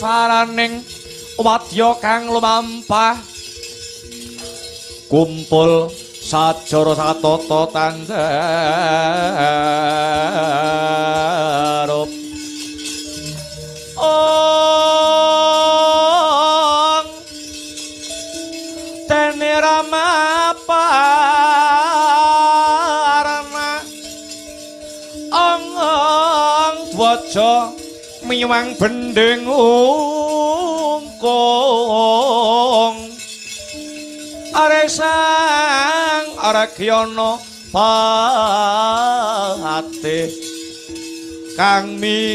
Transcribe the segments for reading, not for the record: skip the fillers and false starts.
Swaraning wadya kang lumampah kumpul sajara satata tanjarup ong tene ramaparna ong dwaja miwang bendeng ungkung aresang aragyana patih kang minangka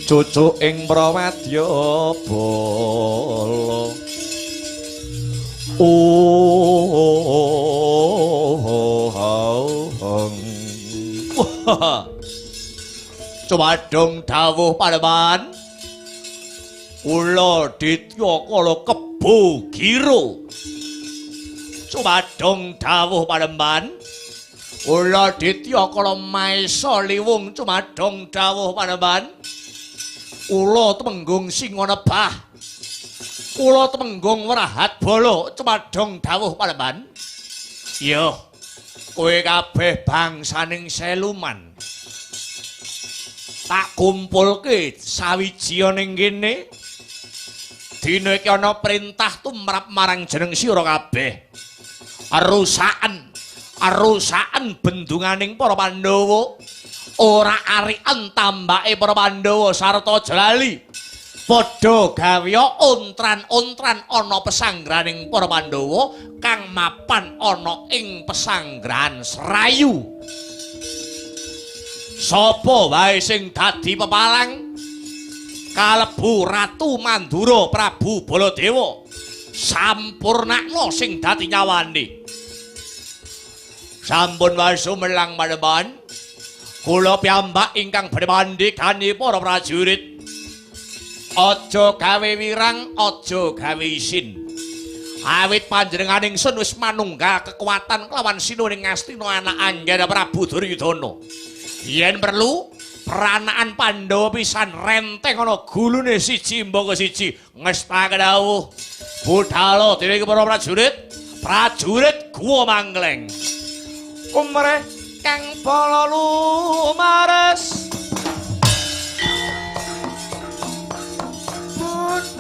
cucuk ing prawadya bala Cumadung dawuh Panembahan kula Ditya Kala Kebo Gira Cumadung dawuh Panembahan kula Ditya Kala Maesa Liwung Cumadung dawuh Panembahan kula Temenggung Singonebah Kula Temenggung Werahat Bala cemadhong dawuh Panembahan. Yo, kowe kabeh bangsaning Seluman. Tak kumpulke sawiji ning kene. Dina iki ana perintah tumrap marang jeneng sira kabeh. Arusaken bendunganing para Pandhawa. Ora arikan tambake para Pandhawa sarta Jalali. Padha gaweya ontran-ontran ana pesanggraning para Pandhawa kang mapan ana ing pesanggrahan Serayu. Sapa wae sing dadi pepalang kalebu Ratu Mandura Prabu Baladewa sampurnakna sing dadi nyawane. Sampun wasu melang Panembahan. Kula piyambak ingkang badhe mandhegani para prajurit. Aja gawe wirang, aja gawe isin. Awit panjenengan ingsun wis manunggal kekuatan kelawan sinuwuning Ngastina anak Anggara Prabu Duryudana. Yen perlu peranaan Pandhawa pisan renteng ana gulune siji mbaka siji ngestake dawuh. Budhal dhewe iki para prajurit guwa Mangleng. Umreh kang bala lumares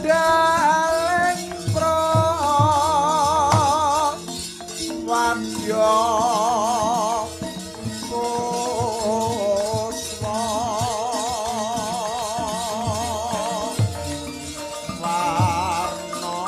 Budaleng Prawadya Kusma warna-warna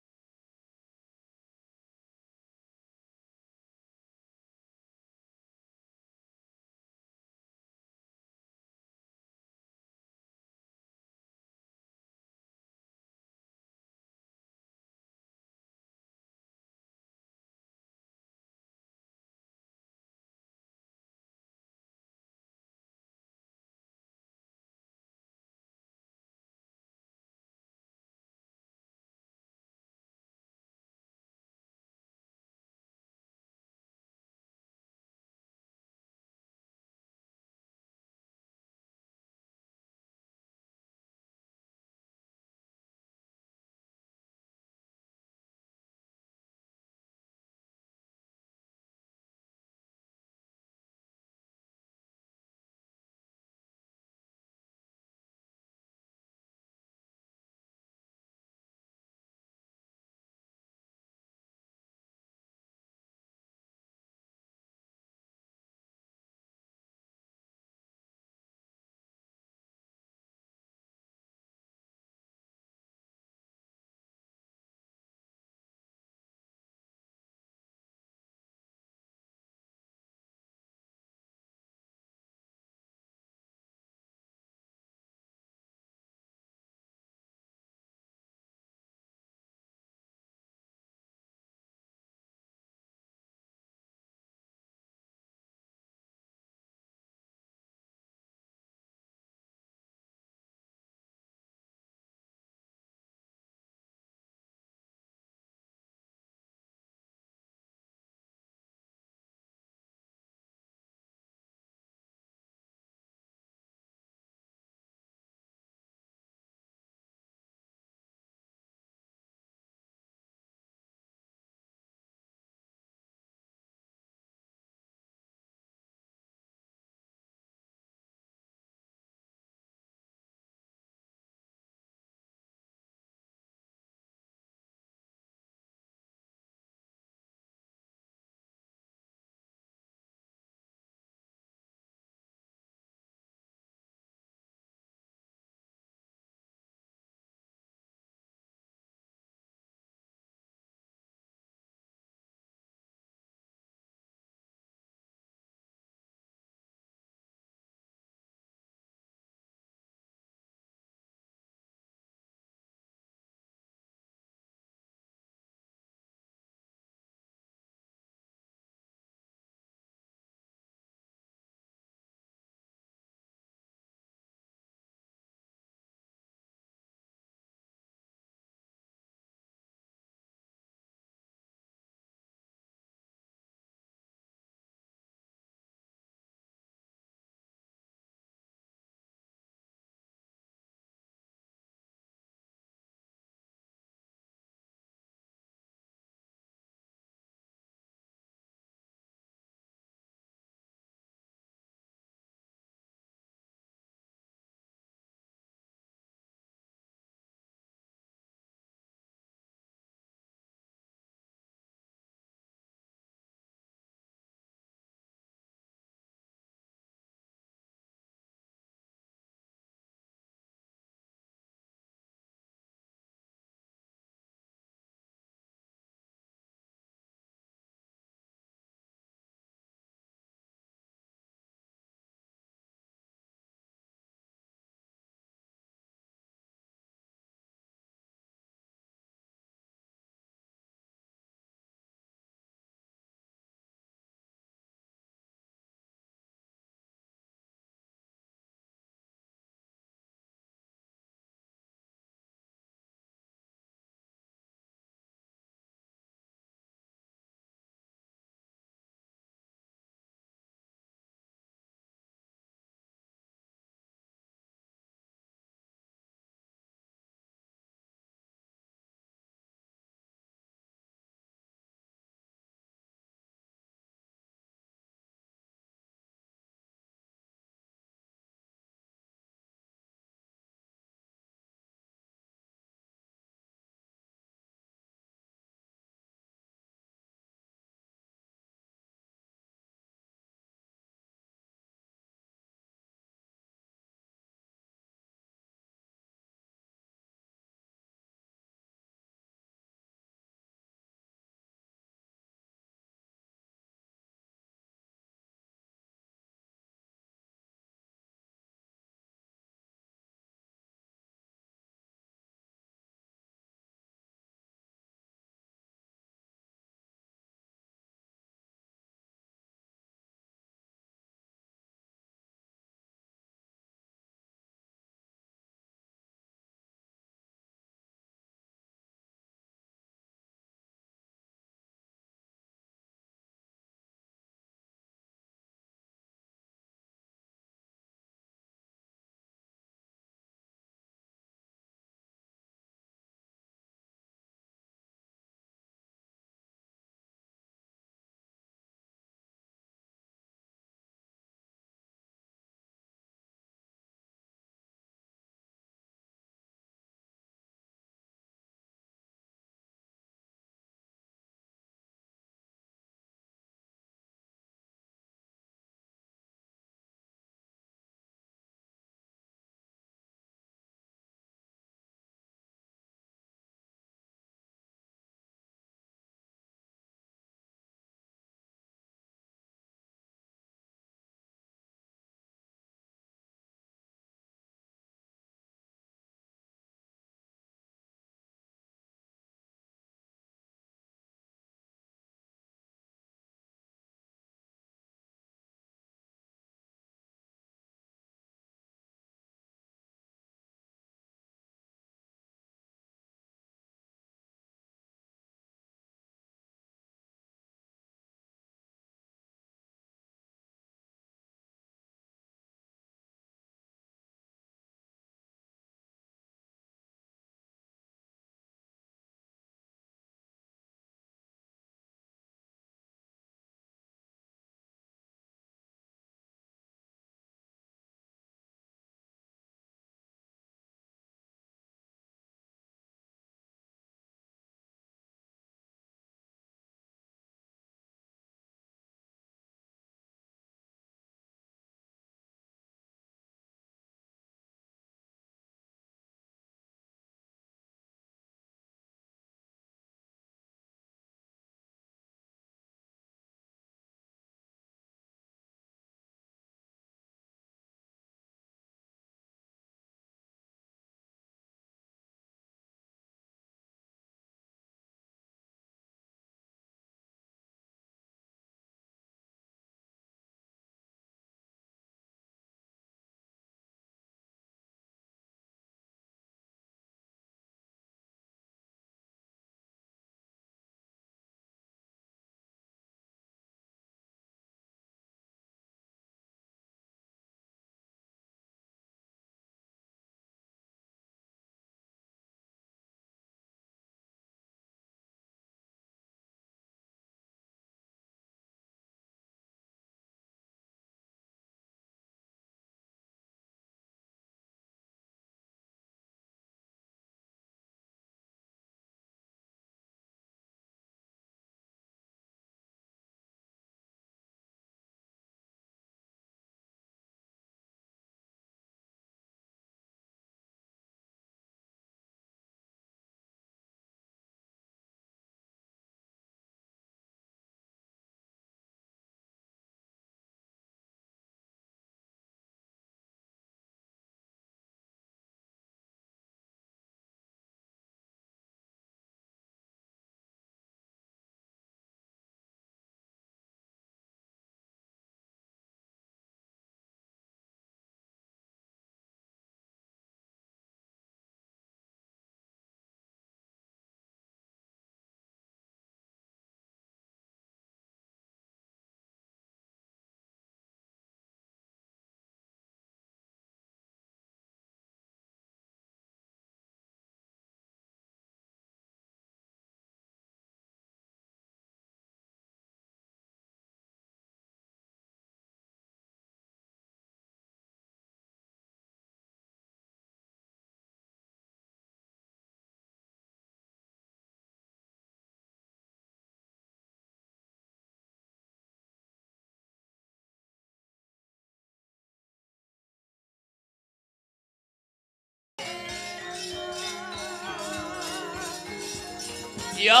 Yo.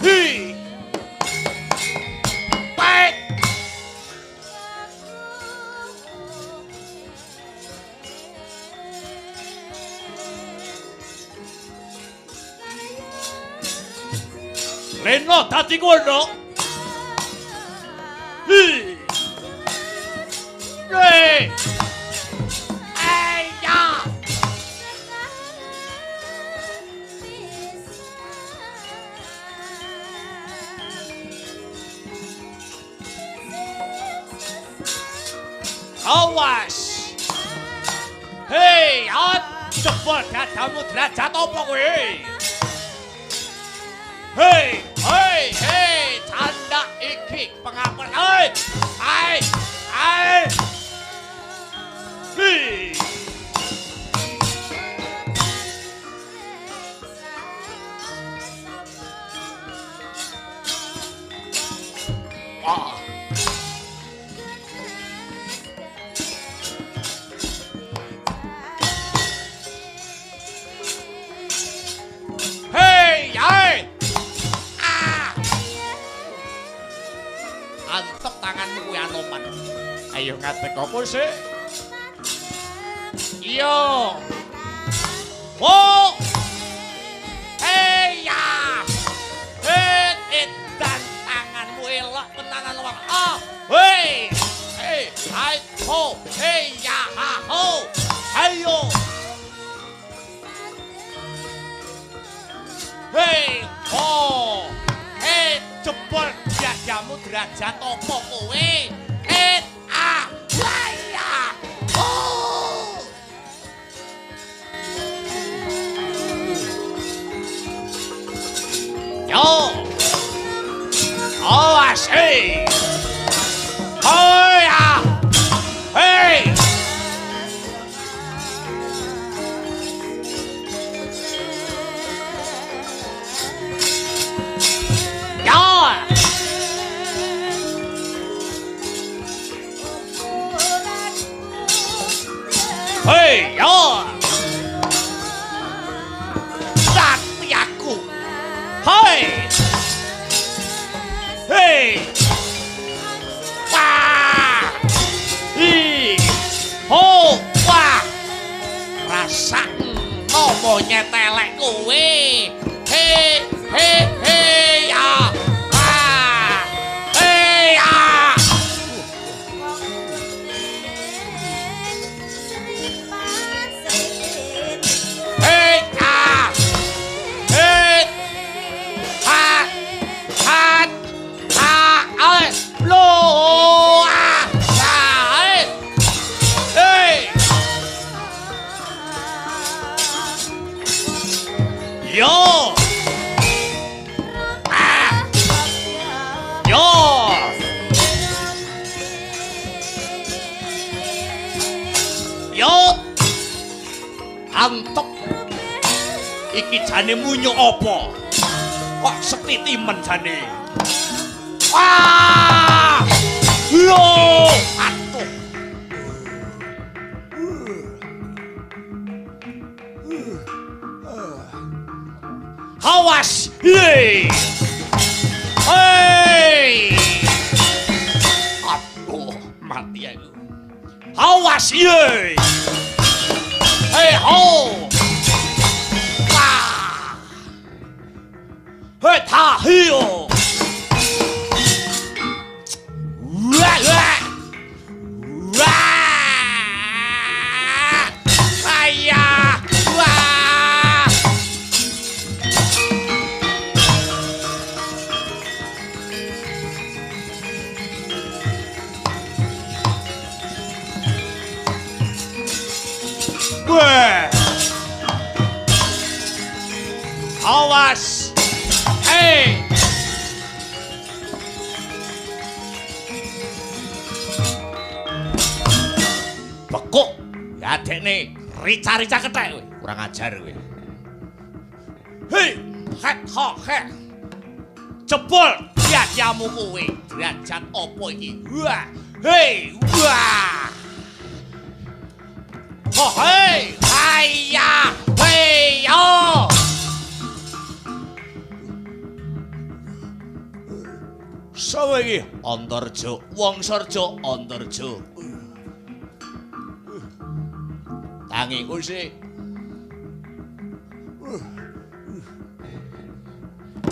Hi. Baik. Reno dadi ngono. Hi. Hey. Ayo. Awas. Hei, cepet dadamu derajat apa kowe? Hei, canda iki pengakuan. Hei. Hei. Wah. Antep tanganmu kuwi anoman. Ayo ngadeg apa sih? Iya. Oh. Ya. Dan tanganmu elok tenanan wong. Hei, hai ho, ya ha ho. Ayo. Ho. Jebol diadamu derajat apa kowe? Waya. Oh. Yo. Awas, hei. Oh ya. Hei. Hei, yo. Sakti aku. Hei. Wah. Ho, wah. Rasa nomo nyetelek kowe. Hei, ya. Yo. Yo. Yo. Antep. Iki jane munyo apa? Kok setitimen jane. Wah! Yo, atuh. Awas. Hei. Aduh, mati aku. Awas. Hei, ho. Wah. Hei, ta hiyo. Wah. Ayah. Wah. Awas. Hei. Bekuk. Ya dekne rica-rica kethek kowe. Kurang ajar kowe. Hei, hek. Jebol diadyamu kowe. Derajat apa iki? Wah. Hei, wah. Oh, hei, haya, hei, yo. Sawengi Antarja, wong sarja Antarja. Tangi usik.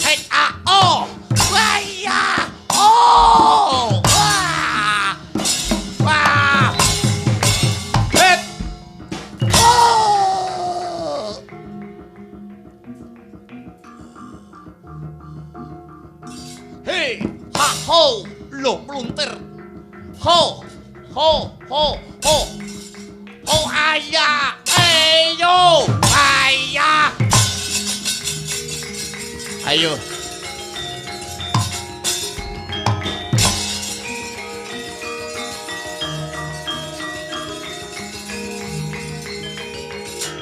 Hei, oh, haya, oh, wah, wah, hei, oh. Hei, ha, ho, lung luntir. Ho, ho, ho, ho. Ho, ayah, ayo, ayah. Ayo.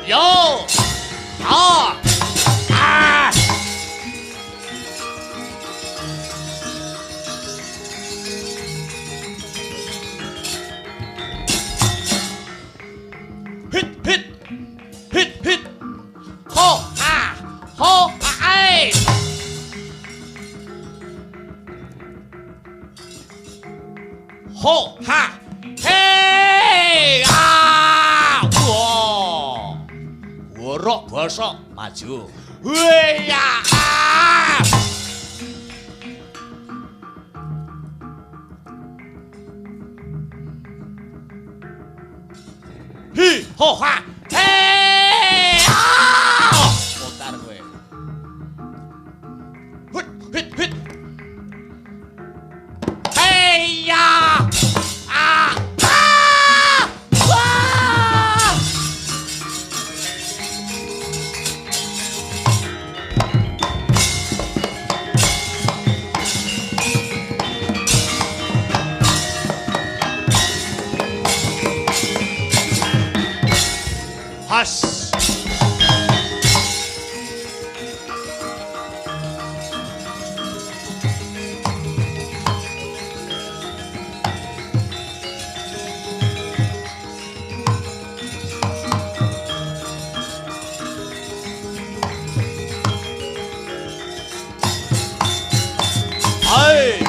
Yo, ah, ah. Hit, hit, hit, hit. Ho, ah, ho, ah, ay. Ho, ha, hey, ah, wah. Worok bosok maju. Waya, ah. Hi, ho, ha, hey, ah. Putar gue. Hit, hit, hit. Hey, ya, ah, ah, wah. Hush. Hey.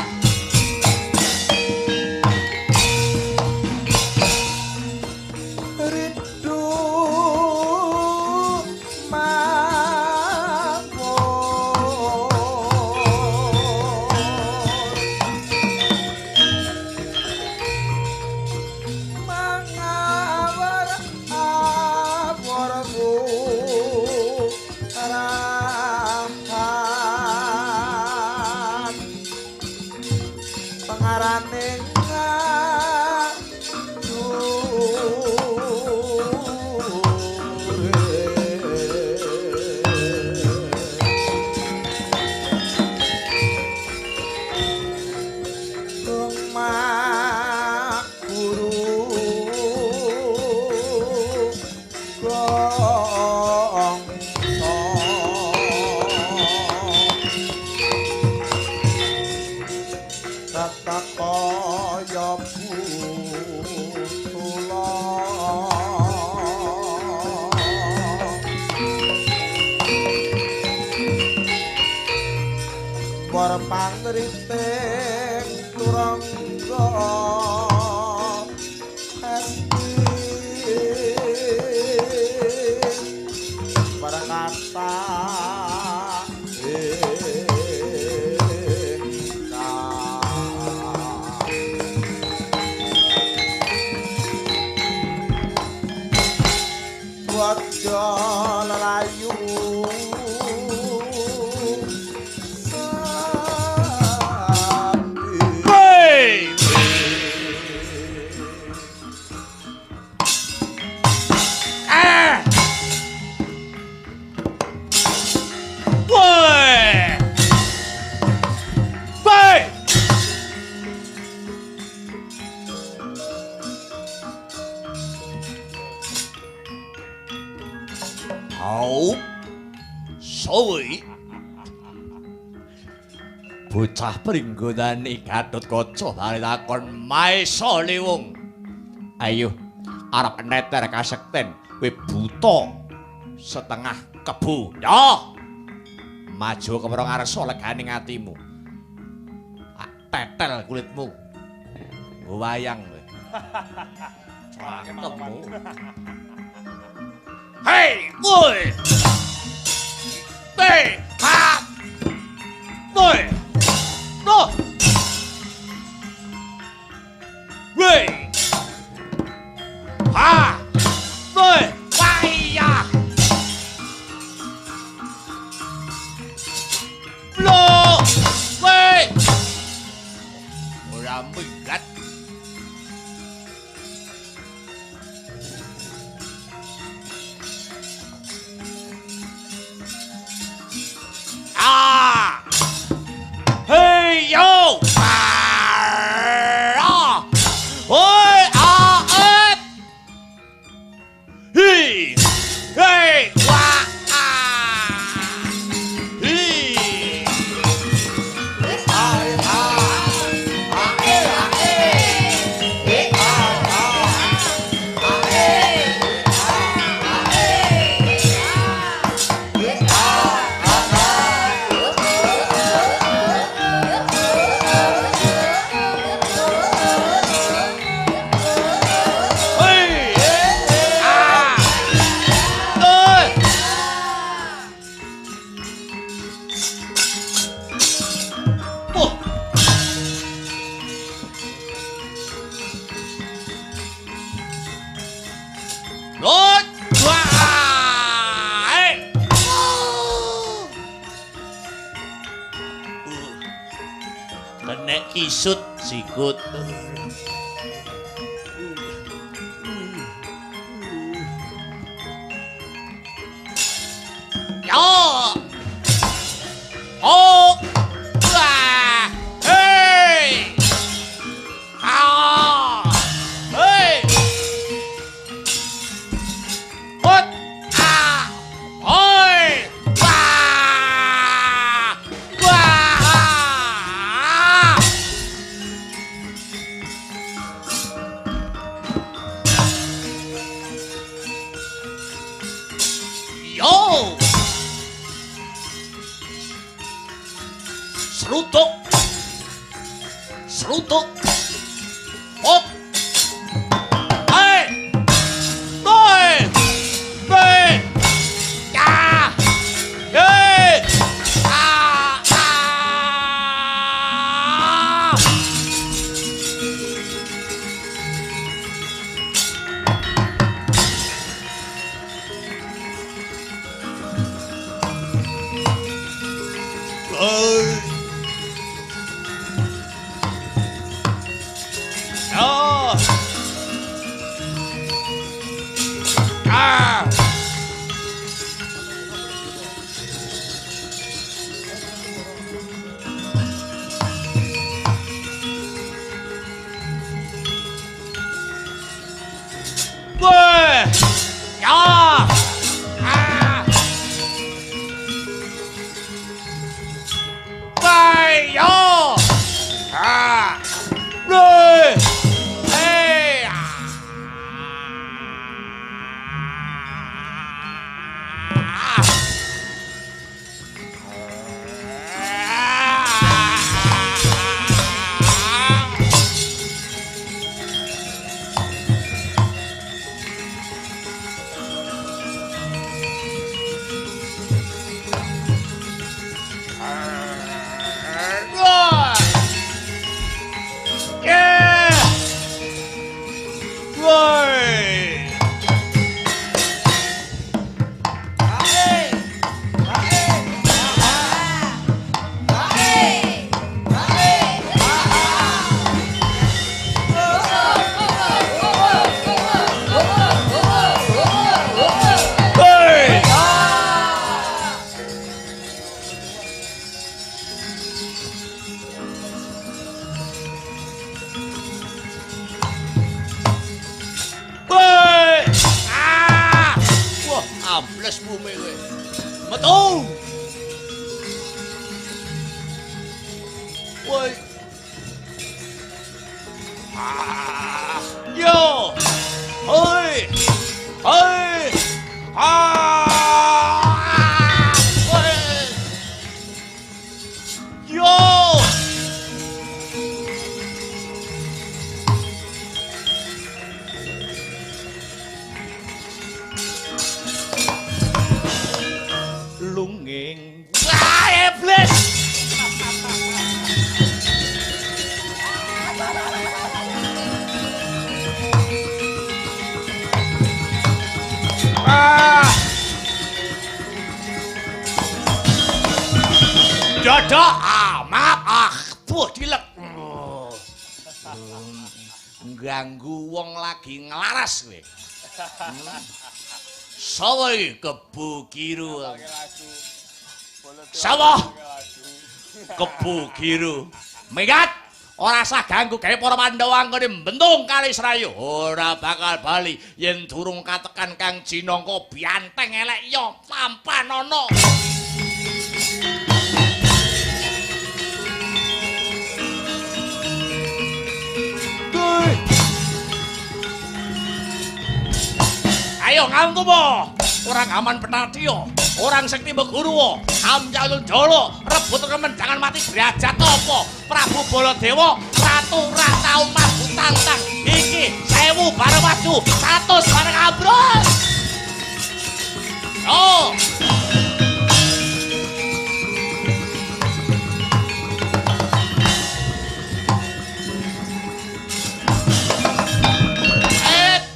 Rindu mangawar abormu rahan pengarane tata kaya butula war pangriting turangga esti barakata Wajo lelayu Hey. Ah. Woi. Woi. Hau. Sawi. Bocah pringgonane Gatotkaca bali takon Maesa Liwung. Ayo arep neter kasekten kowe buta setengah kebu. Yo. Maju kemrong arsa leganing atimu. Tetel kulitmu. Wayang kowe. Cangkemmu. Hei, woi. Hei, ha. Woi. No. Woi. Ha. Woi, wayang. Lo. Woi. Ora minggat. Ah! Hey yo! Ah! Oi! Ah! Hey! Hey! Wah! Ah! Hey! Ai ai ae ae ai Hey! Ah! Oi! Oh! Lord! Wah! Hey! Kena kisut sikut. Yo! Oh! Wah! Hey! Ah! Hey! Hot! Ah! Oi! Wah! Wah! Yo! Serutuk! Serutuk! Hop! Hey! Hey! Hey! Ya! Hey! Ah! Ah! Hey! Oh! Ah! Woi! Ya! Ah! Woi! Yo! Ah! Woi! Hey! Ah! Yeah! Woi! Woi! Woi! Ah! Wah, ambles bumi kowe. Metu! Woi! Ah! Yo! Hoi! padha maaf tuh dilek ganggu wong lagi ngelaras kowe sapa iki Kebu Giru sapa Kebu Giru minggat ora usah ganggu gawe para Pandhawa ngene bentung kali Srayu ora bakal bali yen durung katekan Kang Jinangka bianteng elek yo lampan ana ayo ngantumo orang aman penatio orang sekti beguru amjalun jolo rebut remen jangan mati derajat topo Prabu Baladewa ratu ratau maju tantang iki 1000 bareng maju 100 bareng ambrol oh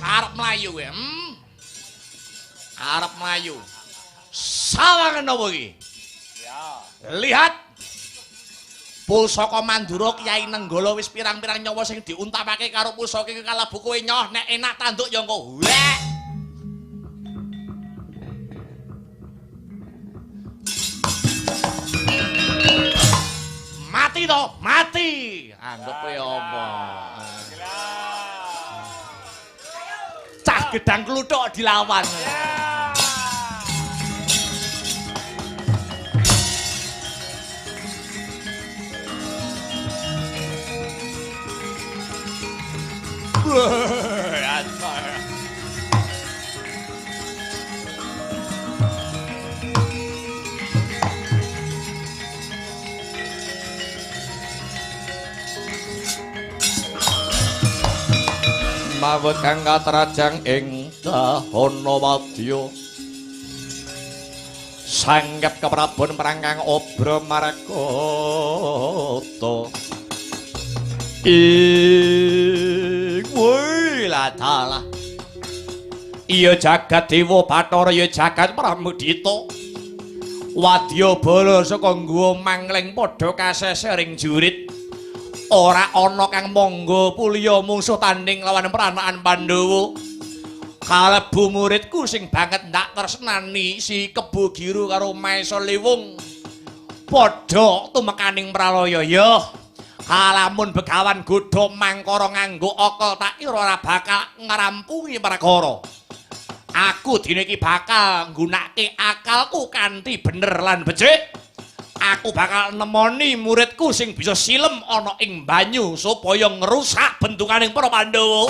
arep mlayu arep mlayu sawangen apa iki ya lihat pusaka Mandura Kyai Nenggala wis pirang-pirang nyawa sing diuntamake karo pusaka iki kalebu kowe nyoh nek enak tanduk ya engko wek mati to mati anggap kowe apa cah gedang kluthuk dilawan mawet kang katrajang ing dahana wadya sanggep keprabon perang kang obra marakata woi lah dalah iya jagat dewa Bathara ya jagat Pramudita wadyabala saka ngguwa mangling padha kasesering jurit ora ana kang mangga pulya mungsuh tanding lawan pranakan Pandhawa kalebu muridku sing banget ndak tresnani si Kebu Giru karo Maesa Liwung padha tumekaning pralaya ya kalamun begawan godha mangkara nganggo akal tak ira ora bakal ngrampungi perkara aku dene iki bakal nggunakake akalku kanthi bener lan becik aku bakal nemoni muridku sing bisa silem ana ing banyu supaya ngrusak bentukaning para Pandhawa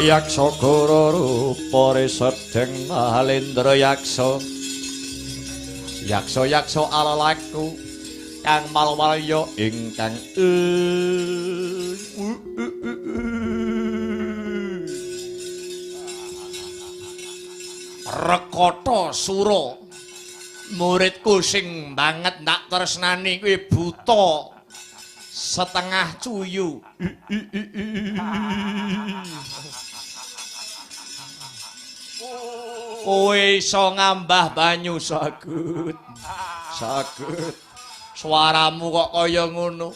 Yaksa Gora rupane sedeng Malendra yaksa yaksa alalaku kang malwalya ingkang Rekata Sura muridku sing banget ndak tresnani kuwi buta setengah cuyu kowe iso ngambah banyu saged suaramu kok kaya ngono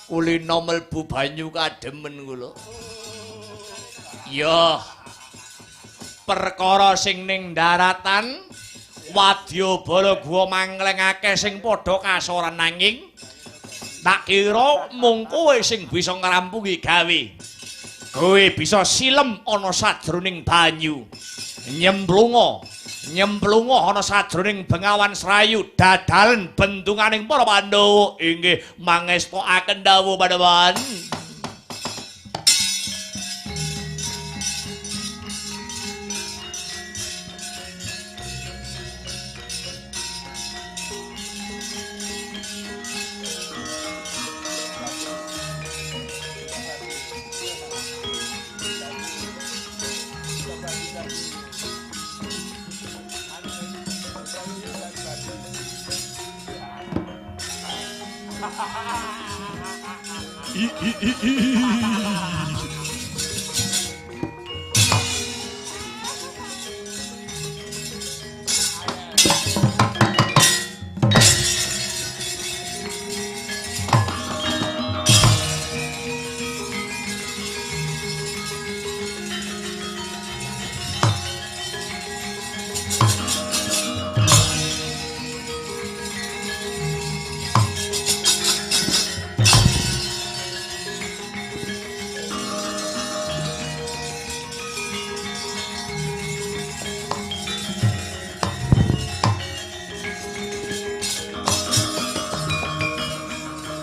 kulino mlebu banyu kademen kula ya perkara sing ning daratan wadyabala guwa manglengake sing padha kasoran nanging tak kira mung kowe sing bisa ngrampungi gawe kowe bisa silem ana sajroning banyu nyemplunga nyemplunguh ana sajroning Bengawan Serayu dadalen bendunganing para Pandhawa inggih mangestokaken dawuh Padewan.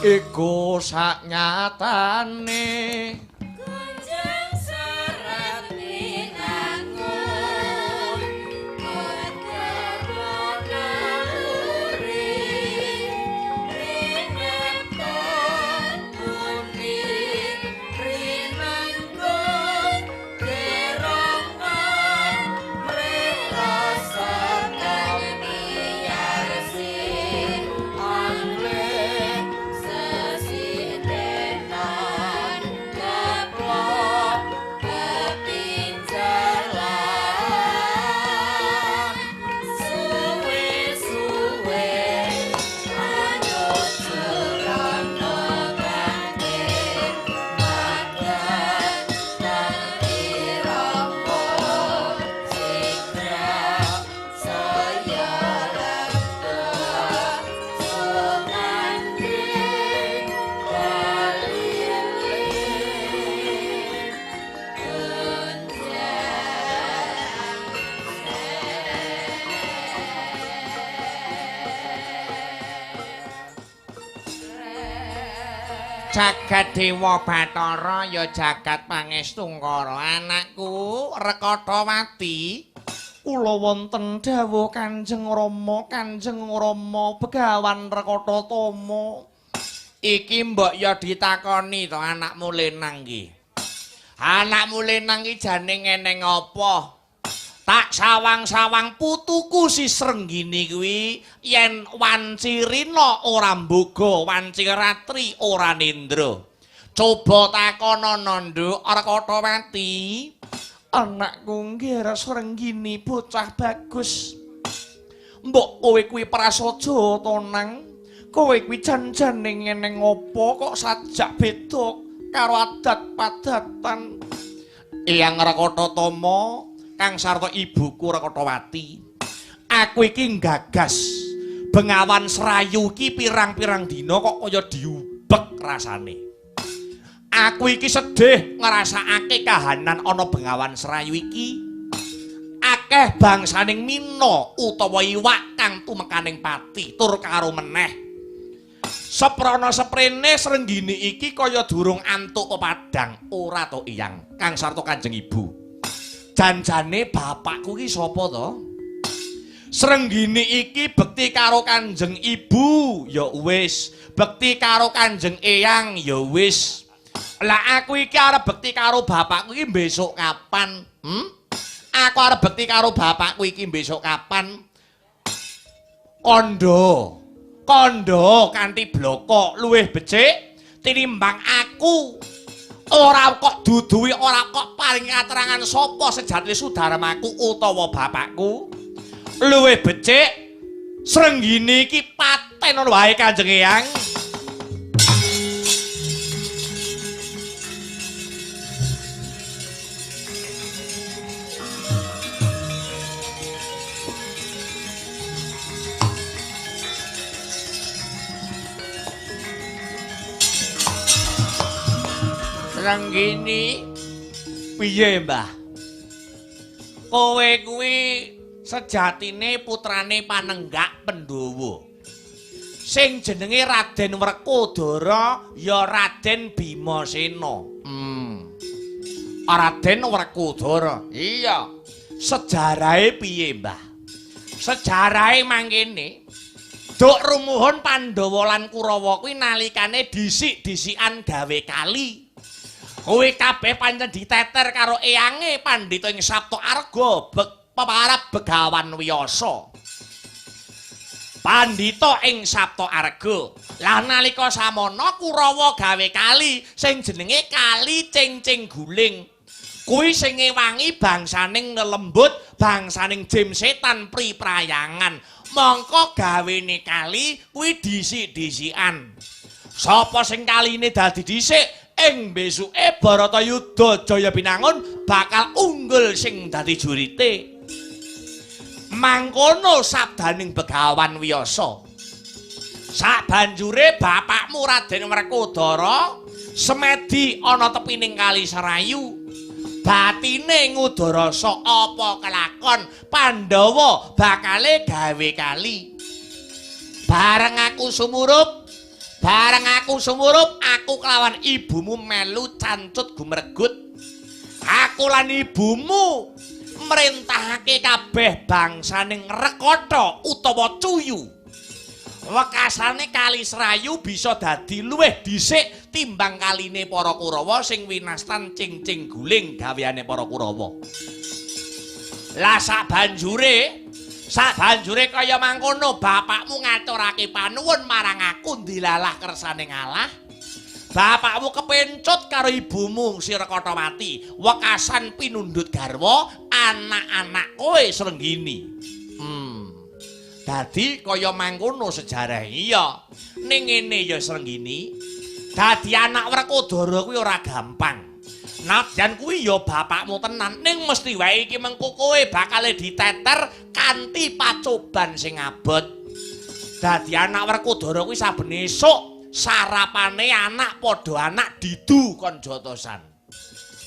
Iku sak nyatane kunjung serat pinangun keterona luri rinepon muni rinanggun kerongan merasa kami yarsi angle sesidenan keplok kepinjalan suwe-suwe anyut serana ngangge makan irama sikra saya rakta sumanding kalilin Jagat Dewa Bathara ya jagat pangestungkara anakku Rekatawati kula wonten dawuh Kanjeng Rama Begawan Rekatatama. iki mbok ya ditakoni to anakmu Lenang iki. Anakmu Lenang iki jane ngene apa? Tak sawang-sawang putuku si Srenggini kuwi yen Wancirina ora mboga, Wanciratri ora nendra. Coba takonono Nduk Rekatawati. Anakku nggih Srenggini bocah bagus. Mbok kowe kuwi prasaja to Nang? Kowe kuwi jan-jane ngene ngopo kok sajak beda karo adat padatan? Eyang Rekatatama kang sarta ibuku Rekatawati. Aku iki nggagas Bengawan Serayu iki pirang-pirang dina kok kaya diubek rasane. Aku iki sedih ngrasakake kahanan ana Bengawan Serayu iki. Akeh bangsaning mina utawa iwak kang tumekaning pati tur karo meneh. Seprana seprene Srenggini iki kaya durung antuk pepadang ora to Eyang kang sarta Kanjeng Ibu. Janjane bapakku ki sapa to? Srenggini iki bekti karo Kanjeng Ibu ya wis, bekti karo Kanjeng Eyang ya wis. Lah aku iki arep bekti karo bapakku iki besok kapan? Aku arep bekti karo bapakku iki besok kapan? Kondo kanthi bloko luwih becik tinimbang aku. Ora kok duduhi ora kok paring katerangan sapa sejatine sudarmaku utawa bapakku. Luwih becik Srenggini iki paten wae Kanjeng Eyang. Srenggini Piye, Mbah? kowe kuwi Sejatine putrane Panenggak Pandhawa. Sing jenenge Raden Werkudara ya Raden Bimasena. Raden Werkudara. Iya. Sejarahe piye, Mbah? Sejarahe mangkene. Duk rumuhun Pandhawa lan Kurawa kuwi nalikane dhisik-dhisikan gawe kali. Kuwi kabeh pancen diteter karo eyange Pandhita ing Sapta Arga peparab Begawan Wiyasa. Pandhita ing Sapta Arga. Lah nalika samana Kurawa gawe kali sing jenenge Kali Cingcing Guling. Kuwi sing ngewangi bangsaning ngelembut, bangsaning jim setan priprayangan. Mongko gawene kali kuwi dhisik-dhisikan. Sapa sing kaline dadi dhisik ing besuke Baratayuda Jaya Binangun bakal unggul sing dadi jurite. Mangkono sabdaning Begawan Wiyasa. Sabanjure bapakmu Raden Werkudara semedi ana tepining Kali Serayu. Batine ngudarasa apa kelakon Pandhawa bakale gawe kali. Bareng aku sumurup, aku kelawan ibumu melu cancut gumregut. Aku lan ibumu merintahake kabeh bangsaning Rekata utawa Cuyu. Wekasane Kali Serayu bisa dadi luwih dhisik timbang kaline para Kurawa sing winastan Cingcing Guling gaweane para Kurawa. Lah sabanjure kaya mangkono bapakmu ngaturake panuwun marang aku ndilalah kersane ngalah. Bapakmu kepencut karo ibumu si Rekatawati, wekasan pinundhut garwa anak-anak kowe Srenggini. Dadi kaya mangkono sejarah iya. Ning ngene ya Srenggini. Dadi anak Werkudara kuwi ora gampang. Nadyan kuwi ya bapakmu tenan, ning mesti wae iki mengko kowe bakal diteter kanthi pacoban sing abot. Dadi anak Werkudara kuwi saben esuk sarapane anak padha anak didu kon jotosan.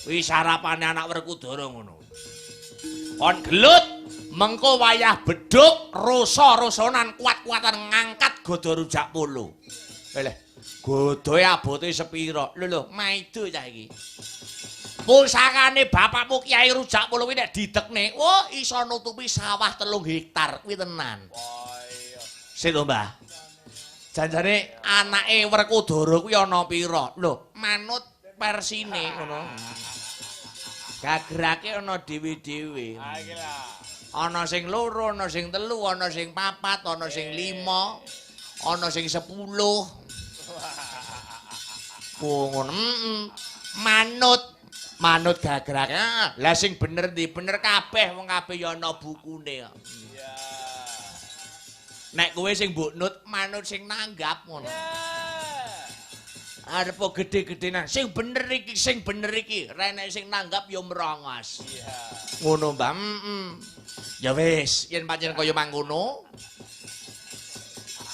Kuwi sarapane anak Werkudara ngono. Kon gelut mengko wayah bedhuk rasa-rasanan kuat-kuatan ngangkat godo rujak polo. Leh, godoe abote sepira? Lho, maido cah iki. Pusakane bapakmu Kyai Rujak Polo kuwi nek didekne, oh iso nutupi sawah 3 hektar kuwi tenan. Sik to, Mbah. Janjane anake Werkudara kuwi ana pira? Lho, manut persine ngono. Gagrake ana dhewe-dhewe. Ha iki lho. Ana sing 2, ana sing 3, ana sing 4, ana sing 5, ana sing 10. Oh ngono. Manut gagrake. Lah sing bener ndi? Bener kabeh wong kabeh ya ana bukune kok. Iya. Nek kowe sing mbok nut manut sing nanggap ngono. Arep gedhe-gedhenan. Sing bener iki. Renek sing nanggap ya merongos. Iya. Ngono, Mbah. Ya wis, yen pancen kaya mangkono.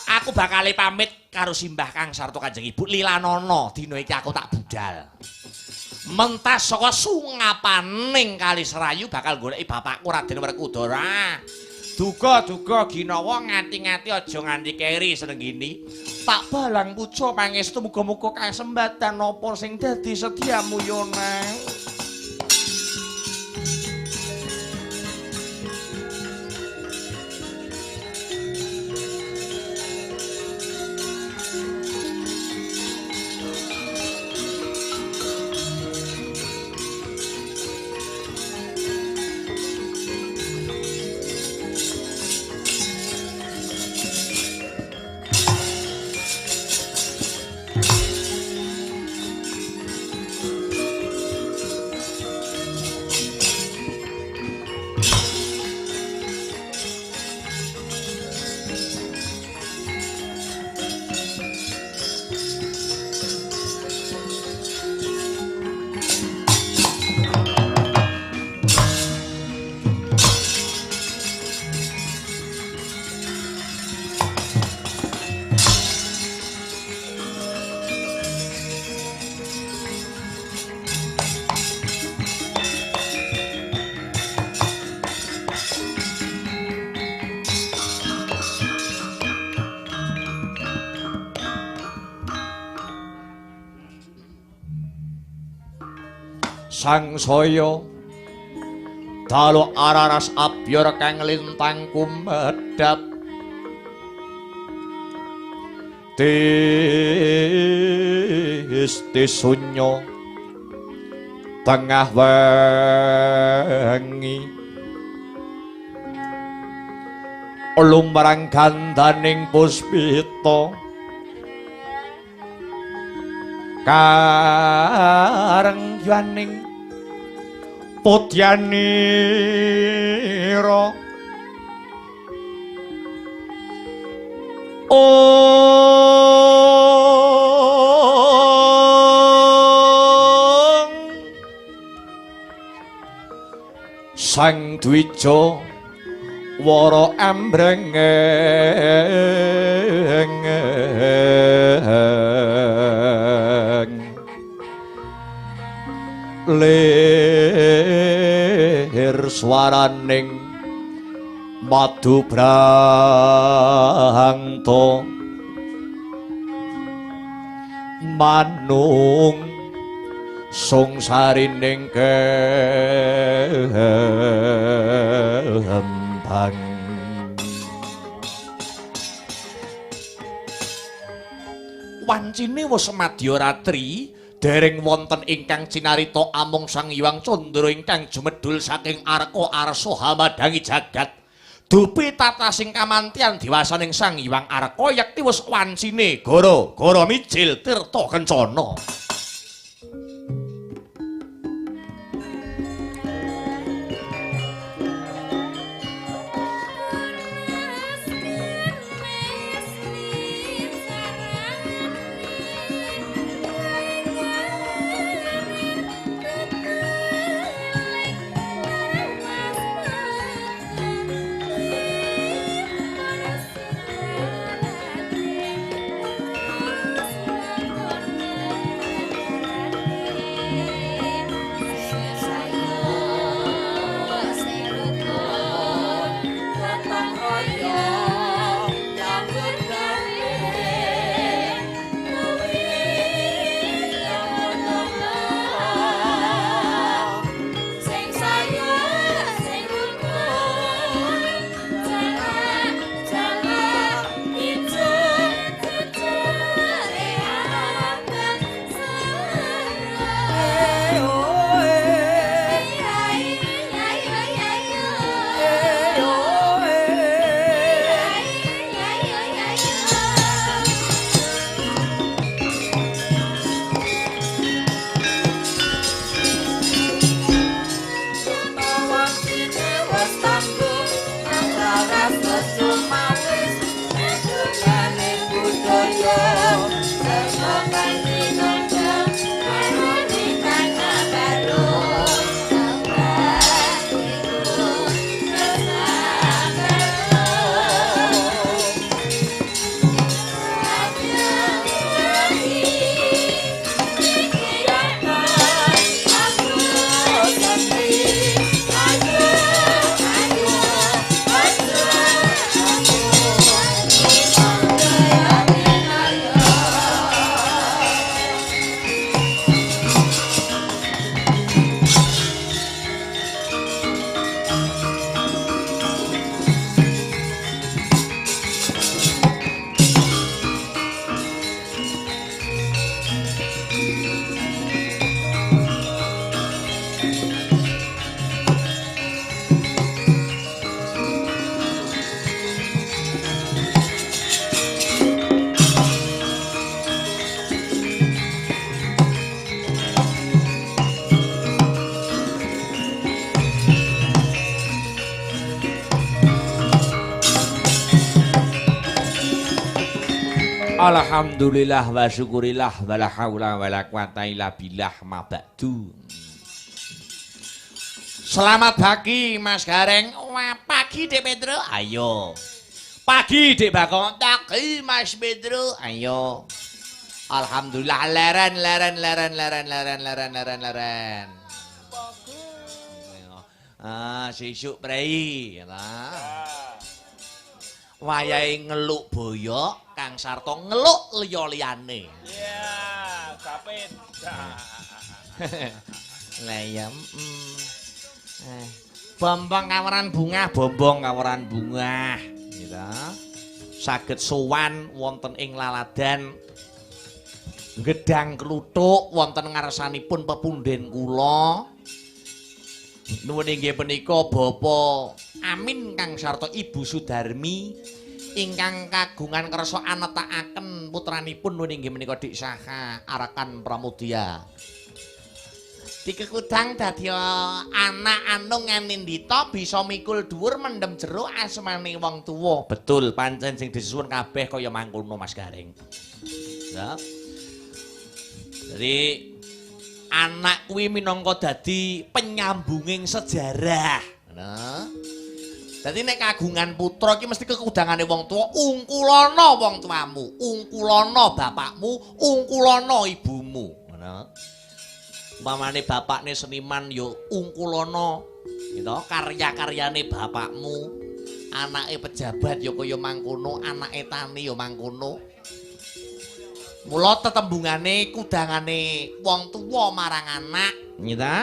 Aku bakal pamit karo simbah Kang sarta Kanjeng Ibu Lilanana. Dina iki aku tak budal. Mentas saka sungapaning Kali Serayu bakal goleki bapakku Raden Werkudara. Duga-duga ginawa ngati-ngati aja nganti keri Srenggini. Tak balang puja pangestu muga-muga kasembatan napa sing dadi setiamu yo nang. sangsaya dalu araras abyor kang lintang kumedhap Tisti sunyo tengah wengi lumrang gandaning puspita karengyaning putyanira Sang Dwija wara ambrengeng lir swaraning madu brangta manung sungsarining kembang wancine wis madya ratri dereng wonten ingkang cinarita amung Sang Hyang Candra ingkang jumedhul saking arka arsa hamadangi jagat dupi tatasing kamantian diwasaning Sang Hyang Arka yekti wis wancine gara-gara mijil tirta kencana Alhamdulillah wa syukurillah wala haula wala quwata illa billah ma ba'du. Selamat pagi Mas Gareng. Wah, pagi Dek Pedro. Ayo. Pagi Dek Bakong. Pagi Mas Pedro. Ayo. Alhamdulillah leren. Ah, sisuk prei lah. Wayahe ngeluk boyok Kang Sarta ngeluk liya-liyane. Iya, kapit. Lah iya, bombong kaweran bunga, gitu. Saged sowan wonten ing laladan gedang kluthuk wonten ngarsanipun pepunden kula. Nuwun inggih punika Bapak Amin Kang sarta Ibu Sudarmi ingkang kagungan kersa anetakaken putranipun nuwun inggih menika Dik Saha Arakan Pramudya. Dikekudang dadi anak anung nganindita bisa mikul dhuwur mendem jero asmane wong tuwa. Betul, pancen sing disuwun kabeh kaya mangkono Mas Garing. Ya. Jadi anak kuwi minangka dadi penyambunging sejarah. Nah. Dadi nek kagungan putra iki mesti kekudangane wong tuwa, ungkulana wong tuamu, ungkulana bapakmu, ungkulana ibumu. Ngono. Umpamane bapakne seniman ya ungkulana gitu, karya-karyane bapakmu. Anake pejabat ya kaya mangkono, anake tani ya mangkono. Mula tetembungane kudangane wong tuwa marang anak, gitu.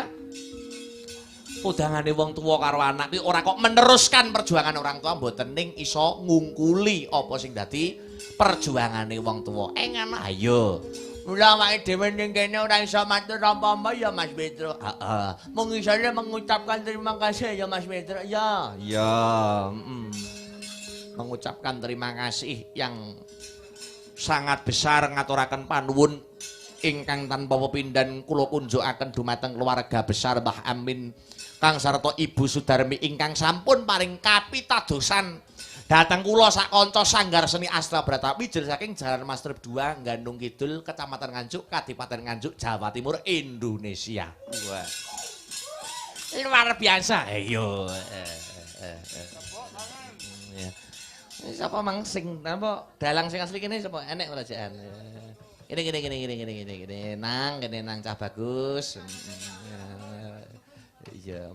Kudangane wong tuwa karo anak iki ora kok meneruskan perjuangan orang tua mboten ning iso ngungkuli apa sing dadi perjuangane wong tuwa. Ngono ayo. Mula awake dhewe ning kene ora iso matur apa-apa ya Mas Petro. Heeh. Mung isone mengucapkan terima kasih ya Mas Petro. Ya. Ya, mengucapkan terima kasih yang sangat besar ngaturaken panuwun ingkang tanpa pepindhan kula kunjukaken dumateng keluarga besar Mbah Amin Kang sarta Ibu Sudarmi ingkang sampun paring kapitadosan dhateng kula sak kanca Sanggar Seni Astra Brata Wijil saking Jalan Mastrip 2 Gandung Kidul Kecamatan Nganjuk Kadipaten Nganjuk Jawa Timur Indonesia. Wah. Luar biasa. Ayo. Sapa mang sing napa dalang sing asli kene sapa enek ora jaan. Gini. Nang cah bagus. Iya.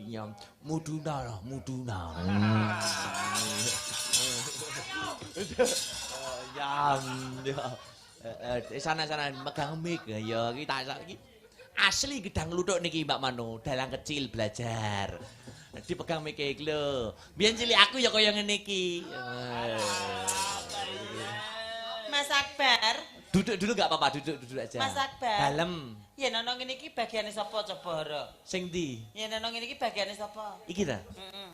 Ya muduna. Sana megang mic ya iki tak iki asli gedang luthuk niki Mbak Mano, dalang kecil belajar. Dipegang mic iki lho. Biyen cilik aku ya kaya ngene iki. Mas Akbar. Duduk gak apa-apa, duduk aja. Mas Akbar. Dalem. Ya nono ngene iki bagiane sapa coba ora? Sing ndi? Ya nono ngene iki bagiane sapa? Iki ta? Heeh.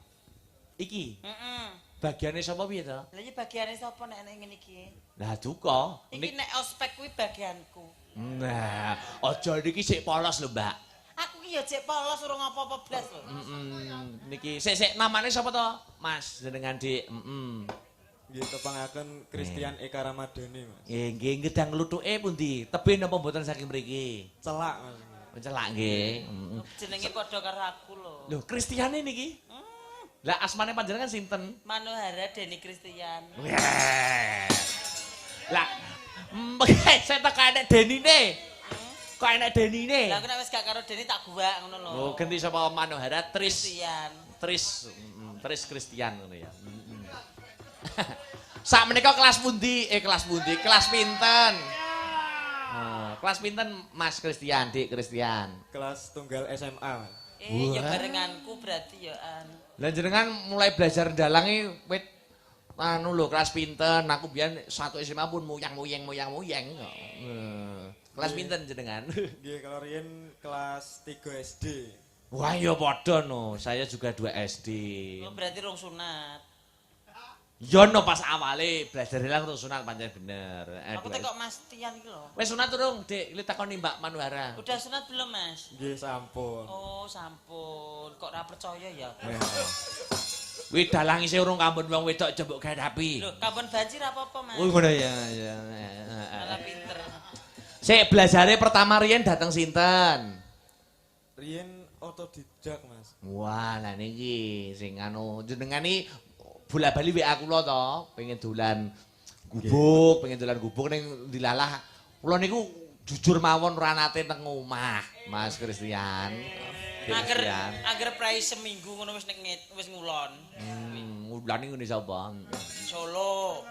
Iki. Heeh. Bagiane sapa piye to? Lah iki bagiane sapa nek ngene iki? Lah duka. Iki nek ospek kuwi bagianku. Nah, aja niki sik polos lho, Mbak. Aku ki ya jek polos urung apa-apa blas lho. Niki sik namane sapa to? Mas jenengan Dik. Nggih tepangaken Christian Eka Ramadhani, Mas. Nggih gedang luthuke pundi? Tebih napa mboten saking mriki? Celak, Mas. Celak nggih. Jenenge padha karo aku lho. Lho, Kristiane niki? Lah asmane panjenengan sinten? Manohara Deni Christian. Lah, saya tak enek Denine. Kok enek Denine? Lah aku nek wis gak karo Deni tak guwak ngono lho. Oh, ganti sapa Manohara Christian. Tris Christian ngono ya. Sak menika kelas pundi? Kelas pinten? Kelas pinten Mas Christian, Dik Christian? Kelas tunggal SMA, Mas. Ya barenganku berarti ya an. Lah jenengan mulai belajar dalangi wit anu lho kelas pinten? Aku biyen satu SMA pun muyang-muyeng kok. Kelas pinten jenengan? Nggih, kalau riyen kelas 3 SD. Wah, ya padha no. Saya juga 2 SD. Oh, berarti rong sunat. Ya no pas awale belajar dalang terus sunat pancen bener. Aku tekok Mas Tian iki lho. Wis sunat durung, Dik? Li takoni Mbak Manuhara. Udah sunat belum, Mas? Nggih, sampun. Oh, sampun. Kok ora percaya ya? Kuwi dalang isih urung kampun wong wedok jembuk gawe api. Lho, kapan banjir apa-apa, Mas? Oh, ngono ya. Malah pinter. Sik belajare pertama riyen dateng sinten? Riyen otodidak, Mas. Wah, lah niki sing anu jenengan iki bola-bali WA kula to, pengen dolan gubuk ning dilalah. Kula niku jujur mawon ora nate teng omah, Mas Christian. Agar prai seminggu ngono wis ngulon. Ngulon iki ngene sapa? Solo.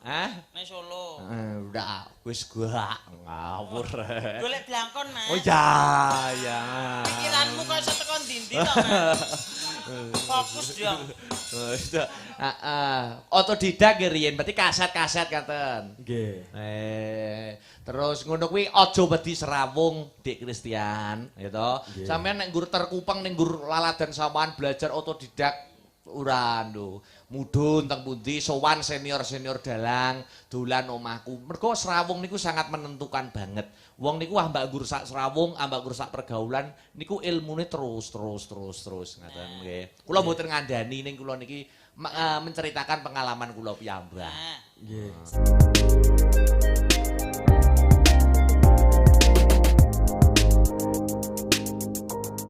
Hah? Nang Solo. Udah, wis gua ngawur. Golek blangkon, Mas. Oh ya, ya. Pikiranmu kok iso tekan ndi-ndi to, Mas? Fokus dong. Otodidak nggih riyen, berarti kaset-kaset katen. Nggih. Terus ngono kuwi aja wedi serawung, Dik Kristian, ya toh. Nggih. Sampeyan nek nggur terkupeng ning nggur laladan sampean belajar otodidak ora lho. Mudhun teng pundi sowan senior-senior dalang dolan omahku. Mergo serawung niku sangat menentukan banget. Wong niku ambak nggur sak serawung, ambak nggur sak pergaulan niku ilmune terus ngaten nggih. Kula mboten ngandani ning kula niki menceritakan pengalaman kula piyambak. Nah, Nggih.